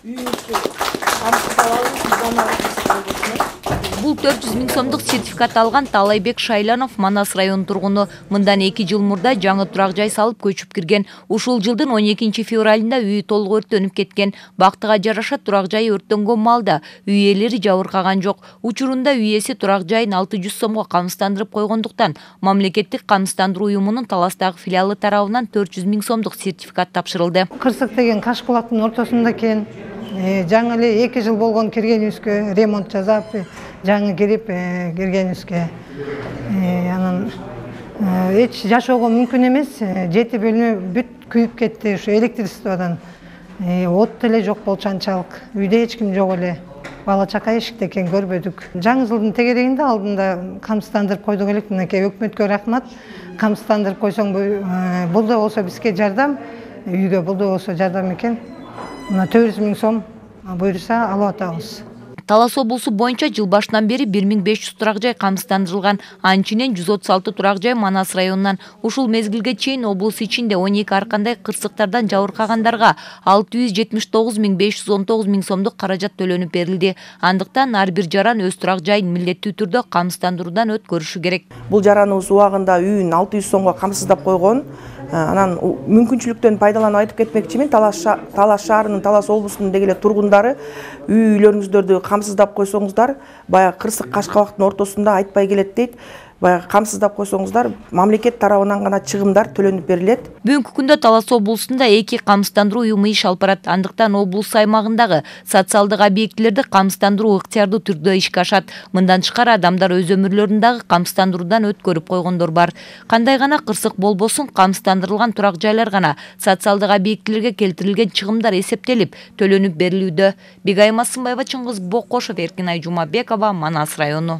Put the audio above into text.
Бул 400 000 сомдук сертификат алган Талайбек Шайланов Манас район тургуну. Мындан 2 жыл мурда жаңы турак жай салып көчүп кирген. Ушул жылдын 12 февралында үйү толук өрттөнүп кеткен. Бактыга жараша турак жай өрттөнгөн малда үй ээлери жабыркаган жок. Учурунда үй ээси турак жайын 600 сомго камсыздандырып койгондуктан мамлекеттик камсыздандыруу уюмунун Таластагы филиалы тарабынан 400 000 сомдук сертификат тапшырылды. Кырсык деген Кашкулактын ортосунда экен. Жаңы эле 2 жыл болгон киргенибизге ремонт жасап, жаңы кирип киргенибизге анан эч жашоого мүмкүн эмес. 7 бөлмө бүт күйүп кетти, ушу электричестводон. От деле жок болчу анчалык. Үйдө эч ким жок эле. Бала чака эшикте экен көрбөдүк. Жаңы жылдын тегерегинде алдында камсыздандырып койдук элек. Мынакей өкмөткө рахмат. Камсыздандырып койсоң бул да болсо бизге жардам, үйгө бул да болсо жардам экен. 400 000 сом буйруса алып атабыз. Талас облусу боюнча жыл башынан бери 1500 турак жай камсыздандырылган. Анчинен 136 турак жай Манас районунан. Ушул мезгилге чейин облус ичинде 12 ар кандай кырсыктардан жабыркагандарга 679 519 000 сомдук каражат төлөнүп берилди. Андыктан ар бир жаран өз турак жайын милдеттүү түрдө камсыздандыруудан өткөрүшү керек. Бул жараныбыз убагында үйүн 600 сомго камсыздап койгон. Анан мүмкүнчүлүктөн пайдаланып айтып кетмекчимин. Талас шаарынын, Талас облусунун дегеле тургундары үйлөрүңүздөрдү камсыздап койсоңуздар, баягы кырсык Кашкабактын ортосунда айтпай келет дейт. Баягы камсыздап койсоңуздар, мамлекет тарабынан гана чыгымдар төлөнүп берилет. Бүгүнкү күндө Талас облусунда 2 камсыздандыруу уюму иш алып барат. Андыктан облус аймагындагы социалдык объектилерди камсыздандыруу ыктыярдуу түрдө ишке ашат. Мындан тышкары адамдар өз өмүрлөрүн дагы камсыздандыруудан өткөрүп койгондор бар. Кандай гана кырсык болбосун, камсыздандырылган турак жайлар гана социалдык объектилерге келтирилген чыгымдар эсептелип, төлөнүп берилүүдө. Бегайым Асымбаева, Чыңгыз Бокошов, Эркинай Жумабекова, Манас району.